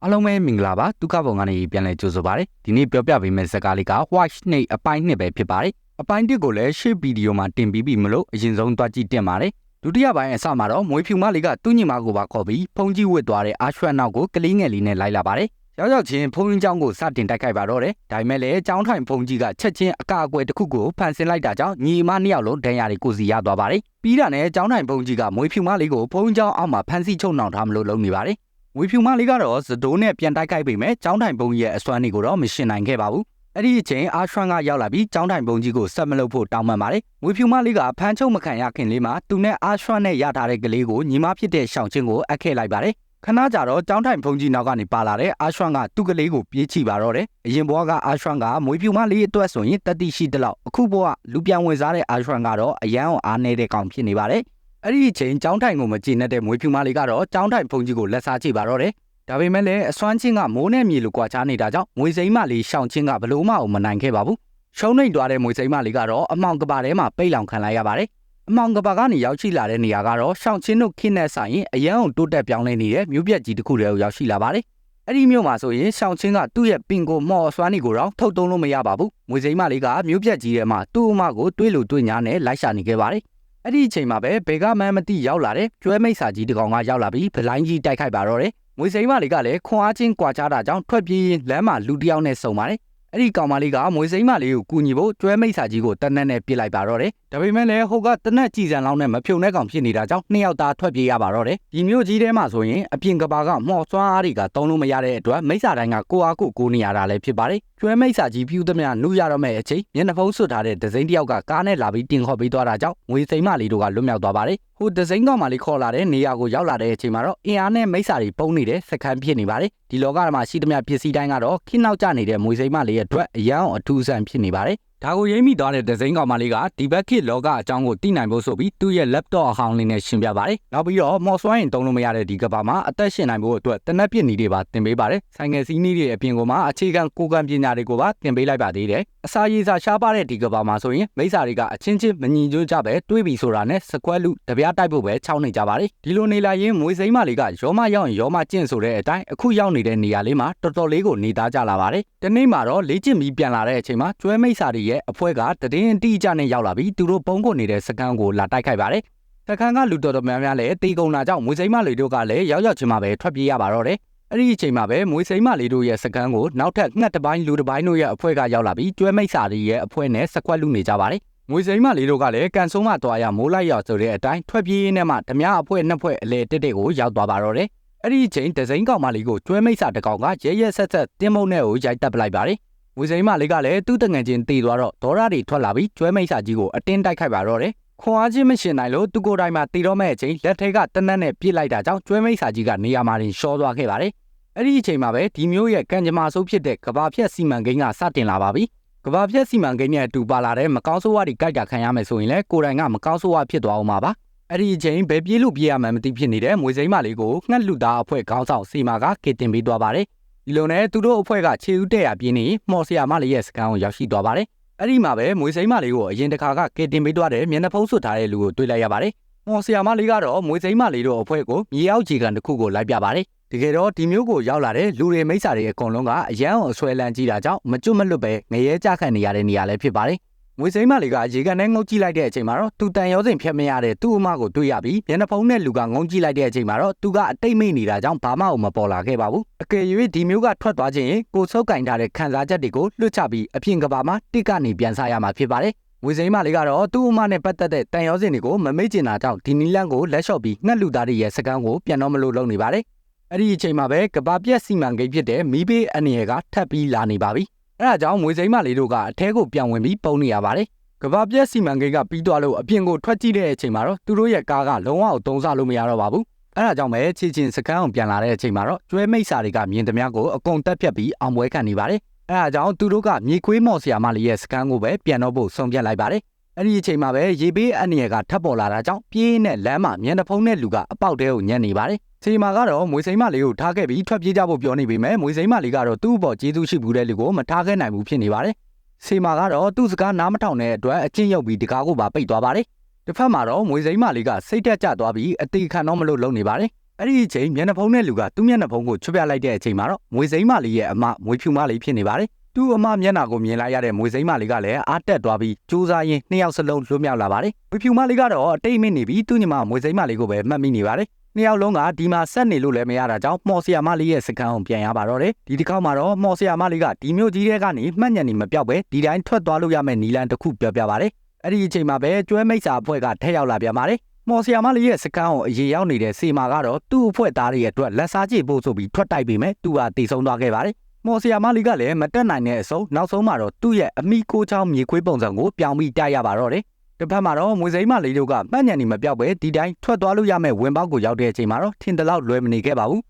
အားလုံးပဲမင်္ဂလာပါဒုက္ခပုံကနေပြန်လည်ကြိုဆိုပါရစေဒီနေ့ပြောပြပေးမယ့်ဇာတ်ကားလေးက White Snake အပိုင်း2ပဲဖြစ်ပါတယ်အပိုင်း1ကိုလည်းရှေ့ဗီဒီယိုမှာတင်ပြီးပြီမလို့အရင်ဆုံးတွားကြည့်တင်ပါတယ်ဒုတိယပိုင်းအစမှာတော့မွေဖြူမလေးကသူ့ညီမကိုပါခေါ်ပြီးဖုန်ကြီးဝစ်သွားတဲ့အာရွှတ်နောက်ကိုကလေးငယ်လေးနဲ့လိုက်လာပါတယ်ရောက်ချင်းဖုန်ကြီးကျောင်းကိုစတင်တိုက်ခိုက်ပါတော့တယ်ဒါပေမဲ့လည်းကျောင်းထိုင်ဖုန်ကြီးကချက်ချင်းအကာအကွယ်တစ်ခုကိုဖန်ဆင်းလိုက်တာကြောင့်ညီမ2ယောက်လုံးဒဏ်ရာတွေကိုစီရသွားပါတယ်ပြီးတာနဲ့ကျောင်းထိုင်ဖုန်ကြီးကမွေဖြူမလေးကိုဖုန်ကြီးကျောင်းအောက်မှာဖန်ဆီးချုပ်နှောင်ထားမလို့လုပ်နေပါတယ်ဝေဖြူမလေးကတော့ဇဒိုးနဲ့ပြန်တိုက်ခိုက်ပေမဲ့ကျောင်းထိုင်ပုံကြီးရဲ့အစွမ်းတွေကိုတော့မရှင်းနိုင်ခဲ့ပါဘူး။အဲ့ဒီအချိန်အာရွှမ်းကရောက်လာပြီးကျောင်းထိုင်ပုံကြီးကိုဆက်မလုပ်ဖို့တောင်းပန်ပါတယ်။ဝေဖြူမလေးကဖမ်းချုပ်မခံရခင်လေးမှာသူနဲ့အာရွှမ်းနဲ့ရထားတဲ့ကလေးကိုညီမဖြစ်တဲ့ရှောင်းချင်းကိုအပ်ခဲ့လိုက်ပါတယ်။ခဏကြာတော့ကျောင်းထိုင်ပုံကြီးနောက်ကနေပါလာတဲ့အာရွှမ်းကသူ့ကလေးကိုပြေးချပါတော့တယ်။အရင်ဘွားကအာရွှမ်းကမွေဖြူမလေးအတွက်ဆိုရင်တတိရှိတဲ့လောက်အခုဘွားလူပြန်ဝင်စားတဲ့အာရွှမ်းကတော့အယမ်းအောင်အားနေတဲ့ကောင်ဖြစ်နေပါတယ်။အဲ့ဒီအချိန်ကျောင်းထိုင်ကိုမကြည့်နဲ့တဲ့မွေဖြူမလေးကတော့ကျောင်းထိုင်ပုံကြီးကိုလက်စားကြည့်ပါတော့တယ်။ဒါပေမဲ့လည်းအစွမ်းချင်းကမိုးနဲ့မြေလိုကွာခြားနေတာကြောင့်မွေစိမ့်မလေးရှောင်းချင်းကဘလို့မှမနိုင်ခဲ့ပါဘူး။ရှုံးနှိမ်သွားတဲ့မွေစိမ့်မလေးကတော့အမောင်ကဘာထဲမှာပိတ်လောင်ခံလိုက်ရပါတယ်။အမောင်ကဘာကနေရောက်ရှိလာတဲ့နေရာကတော့ရှောင်းချင်းတို့ခင်းနဲ့ဆိုင်ရင်အရန်အောင်တိုးတက်ပြောင်းလဲနေတဲ့မြို့ပြက်ကြီးတစ်ခုတည်းကိုရောက်ရှိလာပါတယ်။အဲ့ဒီမြို့မှာဆိုရင်ရှောင်းချင်းကသူ့ရဲ့ပင်ကိုမော်အစွမ်းတွေကိုတော့ထုတ်တုံးလို့မရပါဘူး။မွေစိမ့်မလေးကမြို့ပြက်ကြီးထဲမှာသူ့အမကိုတွေးလို့တွေးညာနဲ့လိုက်ရှာနေခဲ့ပါတယ်။အဲ့ဒီအချိန်မှာပဲဘေကမန်းမတိရောက်လာတဲ့ကျွဲမိတ်စာကြီးတစ်ကောင်ကရောက်လာပြီးဗလိုင်းကြီးတိုက်ခိုက်ပါတော့တယ်။မွေစိမ့်မလေးကလည်းခွန်အားချင်းကွာခြားတာကြောင့်ထွက်ပြေးလမ်းမှာလူတစ်ယောက်နဲ့ဆုံပါတယ်။အဲ့ဒီကောင်မလေးကမွေစိမ့်မလေးကိုကူညီဖို့ကျွဲမိတ်စာကြီးကိုတနက်နဲ့ပစ်လိုက်ပါတော့တယ်။ဒါပေမဲ့လည်းဟိုကတနက်ကြည်စံလောက်နဲ့မဖြုံတဲ့ကောင်ဖြစ်နေတာကြောင့်2ယောက်သားထွက်ပြေးရပါတော့တယ်။ဒီမျိုးကြီးထဲမှာဆိုရင်အပြင်ကဘာကမော်စွမ်းအားတွေကတုံးလို့မရတဲ့အတွက်မိတ်စာတိုင်းကကိုအားကိုနေရတာလည်းဖြစ်ပါတယ်။ကျွဲမိတ်စာကြီးဖြူသမျှနှူးရတော့မဲ့အချိန်မျက်နှာဖုံးဆွတ်ထားတဲ့ဒဇိန်းတစ်ယောက်ကကားနဲ့လာပြီးတင်ခေါ်ပေးသွားတာကြောင့်မွေစိမ့်မလေးတို့ကလွတ်မြောက်သွားပါတယ်။ဟိုဒဇိန်းကောင်မလေးခေါ်လာတဲ့နေရာကိုရောက်လာတဲ့အချိန်မှာတော့အင်အားနဲ့မိတ်စာတွေပုံနေတဲ့စကန်ဖြစ်နေပါတယ်။ဒီလောကမှာရှိသမျှပစ္စည်းတိုင်းကတော့ခင်းနောက်ကျနေတဲ့မွေစိမ့်မလေးရဲ့အတွက်အရန်အောင်အထူးဆန်းဖြစ်နေပါတယ်။ဒါကိုရိမ့်မိသွားတဲ့ဒဇိန်းကောင်မလေးကဒီဘက်ခေတ်လောကအကြောင်းကိုသိနိုင်ဖို့ဆိုပြီးသူ့ရဲ့ laptop အဟောင်းလေးနဲ့ရှင်းပြပါတယ်။နောက်ပြီးတော့မော်စွမ်းရင်တုံးလို့မရတဲ့ဒီကဘာမှာအသက်ရှင်နိုင်ဖို့အတွက်တနက်ပြစ်နည်းတွေပါသင်ပေးပါတယ်။ဆိုင်ငယ်စီးနည်းတွေအပြင်ကမှအခြေခံကိုယ်ခံပညာတွေကိုပါသင်ပေးလိုက်ပါသေးတယ်။အစာရည်စာရှားပါတဲ့ဒီကဘာမှာဆိုရင်မိစ္ဆာတွေကအချင်းချင်းမညီညွတ်ကြပဲတွေးပြီးဆိုတာနဲ့စကွဲလူတပြားတိုက်ဖို့ပဲခြောက်နေကြပါတယ်။ဒီလိုနေလာရင်မွေစိမ့်မလေးကရောမရောက်ရင်ရောမကျင့်ဆိုတဲ့အတိုင်းအခုရောက်နေတဲ့နေရာလေးမှာတော်တော်လေးကိုနေသားကြလာပါတယ်။ဒီနေ့မှာတော့လေ့ကျင့်ပြီးပြန်လာတဲ့အချိန်မှာကျွဲမိစ္ဆာတွေရဲ့အဖွဲ့ကတည်င်းတိကျနဲ့ရောက်လာပြီးသူတို့ပုံကုန်နေတဲ့စကန်ကိုလာတိုက်ခိုက်ပါတယ်။စကန်ကလူတော်တော်များများလည်းတေကုံလာကြောင့်မွေစိမ့်မလေးတို့ကလည်းရောက်ချင်းမှာပဲထွက်ပြေးရပါတော့တယ်။အဲ့ဒီအချိန်မှာပဲမွေစိမ့်မလေးတို့ရဲ့စကန်ကိုနောက်ထပ်ငှက်တစ်ပိုင်းလူတစ်ပိုင်းတို့ရဲ့အဖွဲ့ကရောက်လာပြီးကျွဲမိတ်စာတွေရဲ့အဖွဲ့နဲ့စကွက်လူနေကြပါတယ်။မွေစိမ့်မလေးတို့ကလည်းကန်ဆုံးမသွားရမိုးလိုက်ရောက်ဆိုတဲ့အတိုင်းထွက်ပြေးရင်းနဲ့မှဓမြအဖွဲ့နှစ်ဖွဲ့အလဲတက်တက်ကိုရောက်သွားပါတော့တယ်။အဲ့ဒီအချိန်ဒဇိန်းကောင်မလေးကိုကျွဲမိတ်စာတစ်ကောင်ကရဲရဲဆက်ဆက်တင်းမုံနဲ့ကိုရိုက်တက်ပလိုက်ပါတယ်။မွေစိမ့်မလေးကလည်းသူ့တငယ်ချင်းတည်သွားတော့ဒေါရတွေထွက်လာပြီးကျွဲမိတ်စာကြီးကိုအတင်းတိုက်ခိုက်ပါတော့တယ်။ခွန်အားချင်းမရှင်နိုင်လို့သူကိုယ်တိုင်မှာတည်တော့မဲ့အချိန်လက်ထဲကတနက်နဲ့ပြစ်လိုက်တာကြောင့်ကျွဲမိတ်စာကြီးကနေရာမှာတင်ရှောသွားခဲ့ပါတယ်။အဲ့ဒီအချိန်မှာပဲဒီမျိုးရဲ့ကံကြမ္မာဆိုးဖြစ်တဲ့ကဘာဖြတ်စီမံကိန်းကစတင်လာပါပြီ။ကဘာဖြတ်စီမံကိန်းနဲ့အတူပါလာတဲ့မကောင်းဆိုးဝါးတွေကြိုက်တာခံရမယ်ဆိုရင်လည်းကိုယ်တိုင်ကမကောင်းဆိုးဝါးဖြစ်သွားအောင်ပါပါ။အဲ့ဒီအချိန်ဘယ်ပြေးလို့ပြေးရမှန်းမသိဖြစ်နေတဲ့မွေစိမ့်မလေးကိုငှက်လူသားအဖွဲ့ခေါင်းဆောင်စီမာကကစ်တင်ပေးသွားပါတယ်။ဒီလိုနဲ့သူတို့အဖွဲ့ကခြေဦးတဲ့ရပြင်းနေမော်ဆရာမလေးရဲ့စကန်ကိုရောက်ရှိသွားပါတယ်။အဲ့ဒီမှာပဲမွေစိမ့်မလေးကိုအရင်တစ်ခါကကစ်တင်ပေးသွားတဲ့မျက်နှာဖုံးဆွတ်ထားတဲ့လူကိုတွေ့လိုက်ရပါတယ်။မော်ဆရာမလေးကတော့မွေစိမ့်မလေးတို့အဖွဲ့ကိုမြေအောက်ခြေခံတစ်ခုကိုလိုက်ပြပါတယ်။တကယ်တော့ဒီမျိုးကိုရောက်လာတဲ့လူတွေမိစ္ဆာတွေအကုန်လုံးကအရန်အောင်အဆွဲလန်းကြီးတာကြောင့်မကျွတ်မလွတ်ပဲငရဲကြခံနေရတဲ့နေရာလည်းဖြစ်ပါတယ်။မွေစိမ့်မလေးကရေကန်နဲ့ငုံကြည့်လိုက်တဲ့အချိန်မှာတော့သူတန်ရောစင်ဖြတ်မရတဲ့သူ့အမကိုတွေ့ရပြီးမျက်နှာဖုံးနဲ့လူကငုံကြည့်လိုက်တဲ့အချိန်မှာတော့သူကအတိတ်မိတ်နေတာကြောင့်ဘာမှမပေါ်လာခဲ့ပါဘူး။အကယ်၍ဒီမျိုးကထွက်သွားခြင်းရင်ကိုဆုပ်ကင်ထားတဲ့ခံစားချက်တွေကိုလွှတ်ချပြီးအပြင်ကဘာမှာတစ်ကနေပြန်စားရမှာဖြစ်ပါတယ်။မွေစိမ့်မလေးကတော့သူ့အမနဲ့ပတ်သက်တဲ့တန်ရောစင်တွေကိုမမိတ်ကျင်တာကြောင့်ဒီနီလန်းကိုလက်လျှော့ပြီးငှက်လူသားတွေရဲ့စကန်းကိုပြန်တော့မလို့လုပ်နေပါတယ်။အဲ့ဒီအချိန်မှာပဲကဘာပြက်စီမံကိန်းဖြစ်တဲ့မီးဘေးအနေရကထပ်ပြီးလာနေပါပြီ။အဲ့ဒါကြောင့်မွေစိမ့်မလေးတို့ကအထဲကိုပြန်ဝင်ပြီးပုံနေရပါတယ်။ကဘာပြက်စီမံကိန်းကပြီးသွားလို့အပြင်ကိုထွက်ကြည့်တဲ့အချိန်မှာတော့သူတို့ရဲ့ကားကလုံးဝသုံးစားလို့မရတော့ပါဘူး။အဲ့ဒါကြောင့်ပဲချီချင်းစကန်းအောင်ပြန်လာတဲ့အချိန်မှာတော့ကျွဲမိတ်စာတွေကမြင်သမျှကိုအကုန်တက်ဖြတ်ပြီးအောင်ပွဲခံနေပါတယ်။အဲ့ဒါကြောင့်သူတို့ကမြေခွေးမော်ဆရာမလေးရဲ့စကန်းကိုပဲပြန်တော့ဖို့ဆုံးဖြတ်လိုက်ပါတယ်။အဲ့ဒီအချိန်မှာပဲရေဘေးအနေရကထပ်ပေါ်လာတာကြောင့်ပြေးနဲ့လမ်းမှာမျက်နှာဖုံးနဲ့လူကအပေါက်တဲကိုညံ့နေပါတယ်။ချိန်မှာကတော့မွေစိမ့်မလေးကိုထားခဲ့ပြီးထွက်ပြေးကြဖို့ပြောနေပေမဲ့မွေစိမ့်မလေးကတော့သူ့ဘော်ကျေးဇူးရှိဘူးတဲ့လူကိုမထားခဲ့နိုင်ဘူးဖြစ်နေပါတယ်။ချိန်မှာကတော့သူ့စကားနားမထောင်တဲ့အတွက်အချင်းရောက်ပြီးတကားကိုပါပိတ်သွားပါတယ်။တစ်ဖက်မှာတော့မွေစိမ့်မလေးကစိတ်တက်ကြသွားပြီးအသေးခံတော့မလို့လုံနေပါတယ်။ အဲ့ဒီအချိန်မျက်နှာဖုံးတဲ့လူကသူ့မျက်နှာဖုံးကိုချွတ်ပြလိုက်တဲ့အချိန်မှာတော့မွေစိမ့်မလေးရဲ့အမမွေဖြူမလေးဖြစ်နေပါတယ်သူ့အမမျက်နှာကိုမြင်လိုက်ရတဲ့မွေစိမ့်မလေးကလည်းအားတက်သွားပြီးစူးစမ်းရင်းနှစ်ယောက်စလုံးလွတ်မြောက်လာပါတယ်မွေဖြူမလေးကတော့အတိတ်မိနေပြီးသူ့ညီမမွေစိမ့်မလေးကိုပဲမှတ်မိနေပါတယ်နှစ်ယောက်လုံးကဒီမှာဆက်နေလို့လည်းမရတာကြောင့်မော်ဆီယာမလေးရဲ့စကန်ကိုပြန်ရပါတော့တယ်ဒီတစ်ခေါက်မှာတော့မော်ဆီယာမလေးကဒီမျိုးကြီးတဲ့ကနေမှတ်ညံနေမပြောက်ပဲဒီတိုင်းထွက်သွားလို့ရမယ့်နီလန်တစ်ခုပြောပြပါတယ်အဲ့ဒီအချိန်မှာပဲကျွဲမိတ်စာအဖွဲ့ကထက်ရောက်လာပြန်ပါတယ်မော်ဆီယာမလေးရဲ့စကန်ကိုအရင်ရောက်နေတဲ့စေမာကတော့သူ့အဖွဲ့သားတွေရဲ့အတွက်လက်စားကြည့်ဖို့ဆိုပြီးထွက်တိုက်ပေးမယ်သူကတိတ်ဆုံးသွားခဲ့ပါတယ်မော်ဆီယာမလေးကလည်းမတက်နိုင်တဲ့အဆုံးနောက်ဆုံးမှာတော့သူ့ရဲ့အမိကိုချောင်းမြေခွေးပုံစံကိုပြောင်းပြီးတိုက်ရပါတော့တယ်တစ်ဖက်မှာတော့မွေစိမ့်မလေးတို့ကမှတ်ညံနေမပြောက်ပဲဒီတိုင်းထွက်သွားလို့ရမယ့်ဝင်ပေါက်ကိုရောက်တဲ့အချိန်မှာတော့ထင်တလောက်လွယ်မနေခဲ့ပါဘူး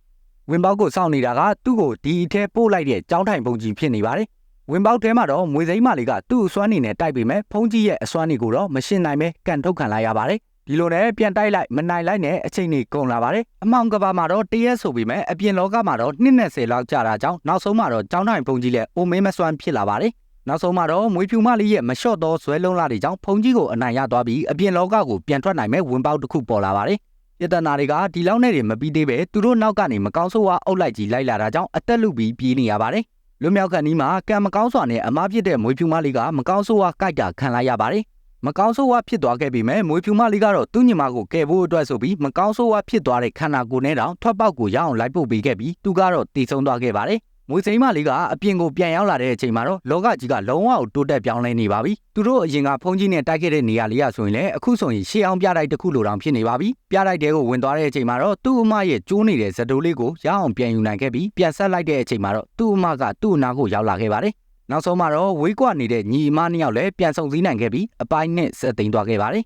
ဝင်ပေါက်ကိုစောင့်နေတာကသူ့ကိုဒီအထဲပို့လိုက်တဲ့ကြောင်းထိုင်ပုံကြီးဖြစ်နေပါတယ်ဝင်ပေါက်ထဲမှာတော့မွေစိမ့်မလေးကသူ့အစွမ်းနေနဲ့တိုက်ပေမဲ့ဖုံးကြီးရဲ့အစွမ်းတွေကိုတော့မရှင်းနိုင်ပဲကန်ထုတ်ခံလိုက်ရပါတယ်ဒီလိုနဲ့ပြန်တိုက်လိုက်မနိုင်လိုက်နဲ့အချိန်ကြီးကုန်လာပါတယ်အမောင်ကဘာမှာတော့တရက်ဆိုပြီးမဲ့အပြင်လောကမှာတော့220လောက်ကြာတာကြောင့်နောက်ဆုံးမှာတော့ကြောင်းထိုင်ဖုံးကြီးလည်းအိုမင်းမစွမ်းဖြစ်လာပါတယ်နောက်ဆုံးမှာတော့မွေဖြူမလေးရဲ့မလျှော့သောဇွဲလုံးလာတွေကြောင့်ဖုံကြီးကိုအနိုင်ရသွားပြီးအပြင်လောကကိုပြန်ထွက်နိုင်မဲ့ဝင်ပေါက်တစ်ခုပေါ်လာပါတယ်ပြဿနာတွေကဒီလောက်နဲ့တွေမပြီးသေးပဲသူတို့နောက်ကနေမကောင်းဆိုးဝါအုပ်လိုက်ကြီးလိုက်လာတာကြောင့်အသက်လူပြီးပြေးနေရပါတယ်လွမြောက်ခန့်ဒီမှာကံမကောင်းစွာနဲ့အမားဖြစ်တဲ့မွေဖြူမလေးကမကောင်းဆိုးဝါကြိုက်တာခံလိုက်ရပါတယ်မကောင်းဆိုးဝါဖြစ်သွားခဲ့ပြီမဲ့မွေဖြူမလေးကတော့သူ့ညီမကိုကယ်ဖို့အတွက်ဆိုပြီးမကောင်းဆိုးဝါဖြစ်သွားတဲ့ခန္ဓာကိုယ်နဲ့တောင်ထွက်ပေါက်ကိုရအောင်လိုက်ပို့ပေးခဲ့ပြီးသူကတော့တည်ဆုံးသွားခဲ့ပါတယ်မွေစိမ့်မလေးကအပြင်ကိုပြန်ရောက်လာတဲ့အချိန်မှာတော့လောကကြီးကလုံးဝတိုးတက်ပြောင်းလဲနေပါပြီသူတို့အရင်ကဖုန်းကြီးနဲ့တိုက်ခဲ့တဲ့နေရာလေးရဆိုရင်လည်းအခုဆိုရင်ရှေးအောင်ပြတိုက်တစ်ခုလိုတောင်ဖြစ်နေပါပြီပြတိုက်တဲကိုဝင်သွားတဲ့အချိန်မှာတော့သူ့အမရဲ့ကျိုးနေတဲ့ဇတိုးလေးကိုရအောင်ပြန်ယူနိုင်ခဲ့ပြီးပြန်ဆက်လိုက်တဲ့အချိန်မှာတော့သူ့အမကသူ့အနာကိုရောက်လာခဲ့ပါတယ်နောက်ဆုံးမှာတော့ဝေးကွာနေတဲ့ညီအမနှစ်ယောက်လည်းပြန်ဆုံစည်းနိုင်ခဲ့ပြီးအပိုင်းနဲ့ဆက်သိမ်းသွားခဲ့ပါတယ်